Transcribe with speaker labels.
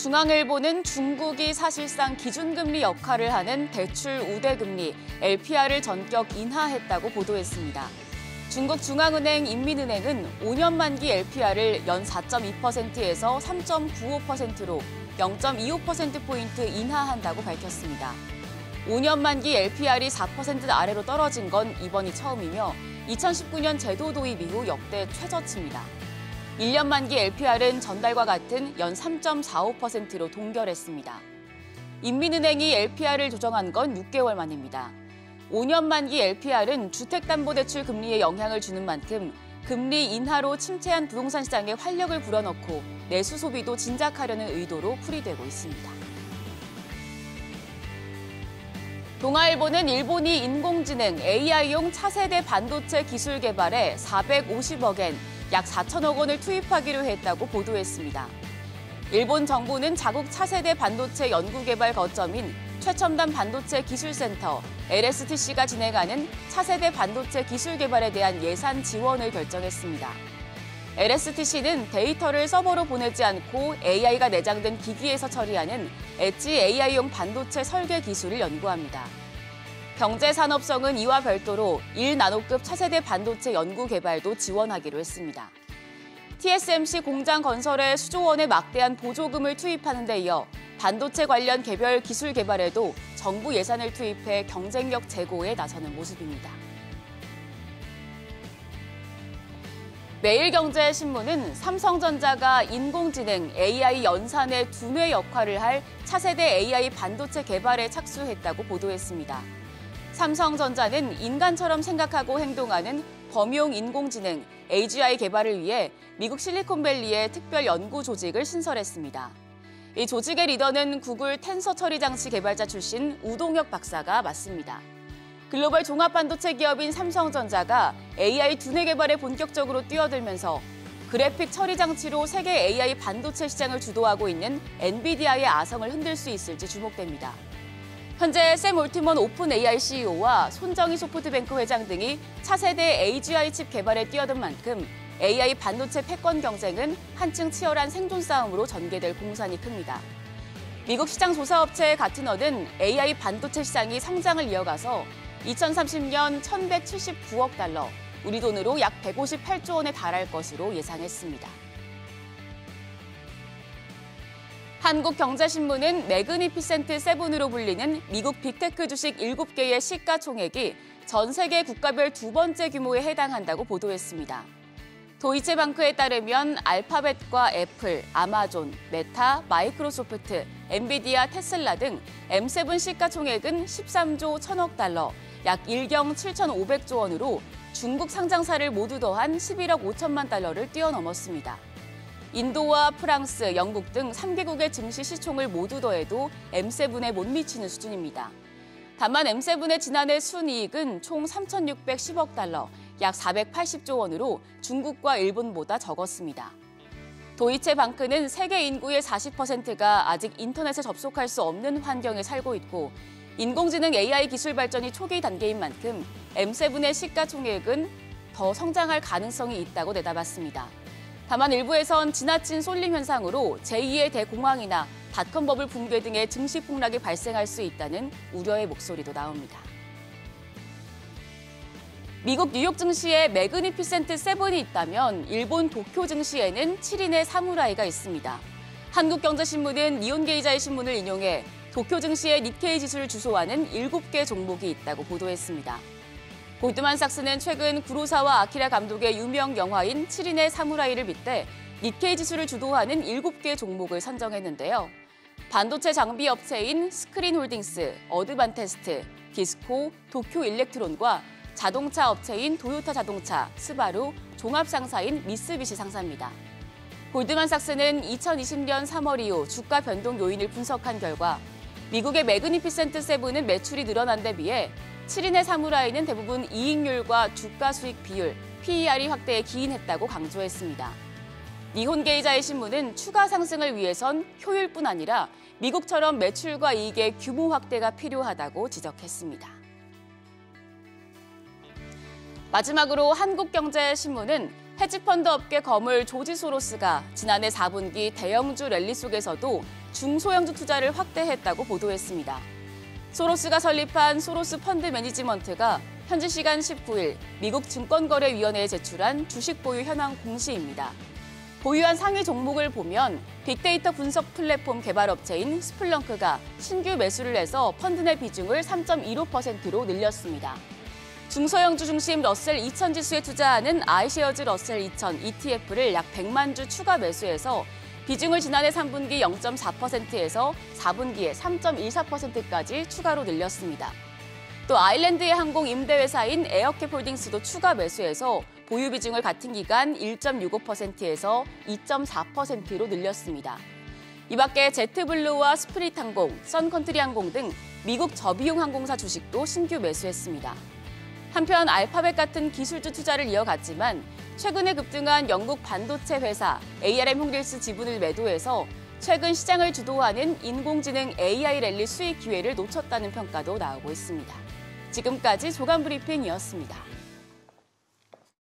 Speaker 1: 중앙일보는 중국이 사실상 기준금리 역할을 하는 대출 우대금리 LPR을 전격 인하했다고 보도했습니다. 중국 중앙은행 인민은행은 5년 만기 LPR을 연 4.2%에서 3.95%로 0.25%포인트 인하한다고 밝혔습니다. 5년 만기 LPR이 4% 아래로 떨어진 건 이번이 처음이며 2019년 제도 도입 이후 역대 최저치입니다. 1년 만기 LPR은 전달과 같은 연 3.45%로 동결했습니다. 인민은행이 LPR을 조정한 건 6개월 만입니다. 5년 만기 LPR은 주택담보대출 금리에 영향을 주는 만큼 금리 인하로 침체한 부동산 시장에 활력을 불어넣고 내수 소비도 진작하려는 의도로 풀이되고 있습니다. 동아일보는 일본이 인공지능 AI용 차세대 반도체 기술 개발에 450억엔, 약 4천억 원을 투입하기로 했다고 보도했습니다. 일본 정부는 자국 차세대 반도체 연구개발 거점인 최첨단 반도체 기술센터 LSTC가 진행하는 차세대 반도체 기술 개발에 대한 예산 지원을 결정했습니다. LSTC는 데이터를 서버로 보내지 않고 AI가 내장된 기기에서 처리하는 엣지 AI용 반도체 설계 기술을 연구합니다. 경제산업성은 이와 별도로 1나노급 차세대 반도체 연구 개발도 지원하기로 했습니다. TSMC 공장 건설에 수조 원의 막대한 보조금을 투입하는 데 이어 반도체 관련 개별 기술 개발에도 정부 예산을 투입해 경쟁력 제고에 나서는 모습입니다. 매일경제신문은 삼성전자가 인공지능 AI 연산의 두뇌 역할을 할 차세대 AI 반도체 개발에 착수했다고 보도했습니다. 삼성전자는 인간처럼 생각하고 행동하는 범용 인공지능 AGI 개발을 위해 미국 실리콘밸리의 특별 연구 조직을 신설했습니다. 이 조직의 리더는 구글 텐서 처리 장치 개발자 출신 우동혁 박사가 맡습니다. 글로벌 종합반도체 기업인 삼성전자가 AI 두뇌 개발에 본격적으로 뛰어들면서 그래픽 처리 장치로 세계 AI 반도체 시장을 주도하고 있는 엔비디아의 아성을 흔들 수 있을지 주목됩니다. 현재 샘 올트먼 오픈 AI CEO와 손정희 소프트뱅크 회장 등이 차세대 AGI 칩 개발에 뛰어든 만큼 AI 반도체 패권 경쟁은 한층 치열한 생존 싸움으로 전개될 공산이 큽니다. 미국 시장 조사업체 가트너는 AI 반도체 시장이 성장을 이어가서 2030년 1,179억 달러, 우리 돈으로 약 158조 원에 달할 것으로 예상했습니다. 한국경제신문은 매그니피센트 세븐으로 불리는 미국 빅테크 주식 7개의 시가총액이 전 세계 국가별 두 번째 규모에 해당한다고 보도했습니다. 도이체방크에 따르면 알파벳과 애플, 아마존, 메타, 마이크로소프트, 엔비디아, 테슬라 등 M7 시가총액은 13조 1천억 달러, 약 1경 7,500조 원으로 중국 상장사를 모두 더한 11억 5천만 달러를 뛰어넘었습니다. 인도와 프랑스, 영국 등 3개국의 증시 시총을 모두 더해도 M7에 못 미치는 수준입니다. 다만 M7의 지난해 순이익은 총 3,610억 달러, 약 480조 원으로 중국과 일본보다 적었습니다. 도이체방크는 세계 인구의 40%가 아직 인터넷에 접속할 수 없는 환경에 살고 있고 인공지능 AI 기술 발전이 초기 단계인 만큼 M7의 시가총액은 더 성장할 가능성이 있다고 내다봤습니다. 다만 일부에선 지나친 쏠림 현상으로 제2의 대공황이나 닷컴 버블 붕괴 등의 증시 폭락이 발생할 수 있다는 우려의 목소리도 나옵니다. 미국 뉴욕 증시에 매그니피센트 세븐이 있다면 일본 도쿄 증시에는 7인의 사무라이가 있습니다. 한국경제신문은 니혼게이자의 신문을 인용해 도쿄 증시에 니케이 지수를 주소하는 7개 종목이 있다고 보도했습니다. 골드만삭스는 최근 구로사와 아키라 감독의 유명 영화인 7인의 사무라이를 빗대 니케이 지수를 주도하는 7개 종목을 선정했는데요. 반도체 장비 업체인 스크린홀딩스, 어드반테스트, 디스코, 도쿄 일렉트론과 자동차 업체인 도요타 자동차, 스바루, 종합상사인 미쓰비시 상사입니다. 골드만삭스는 2020년 3월 이후 주가 변동 요인을 분석한 결과 미국의 매그니피센트 세븐은 매출이 늘어난 데 비해 7인의 사무라이는 대부분 이익률과 주가 수익 비율, PER이 확대에 기인했다고 강조했습니다. 니혼게이자의 신문은 추가 상승을 위해선 효율뿐 아니라 미국처럼 매출과 이익의 규모 확대가 필요하다고 지적했습니다. 마지막으로 한국경제신문은 헤지펀드 업계 거물 조지 소로스가 지난해 4분기 대형주 랠리 속에서도 중소형주 투자를 확대했다고 보도했습니다. 소로스가 설립한 소로스 펀드 매니지먼트가 현지 시간 19일 미국 증권거래위원회에 제출한 주식 보유 현황 공시입니다. 보유한 상위 종목을 보면 빅데이터 분석 플랫폼 개발업체인 스플렁크가 신규 매수를 해서 펀드 내 비중을 3.15%로 늘렸습니다. 중소형주 중심 러셀 2000 지수에 투자하는 아이쉐어즈 러셀 2000 ETF를 약 100만 주 추가 매수해서 비중을 지난해 3분기 0.4%에서 4분기에 3.14%까지 추가로 늘렸습니다. 또 아일랜드의 항공 임대회사인 에어캡홀딩스도 추가 매수해서 보유 비중을 같은 기간 1.65%에서 2.4%로 늘렸습니다. 이 밖에 제트블루와 스프릿 항공, 선컨트리 항공 등 미국 저비용 항공사 주식도 신규 매수했습니다. 한편 알파벳 같은 기술주 투자를 이어갔지만 최근에 급등한 영국 반도체 회사 ARM 홍릴스 지분을 매도해서 최근 시장을 주도하는 인공지능 AI 랠리 수익 기회를 놓쳤다는 평가도 나오고 있습니다. 지금까지 조간 브리핑이었습니다.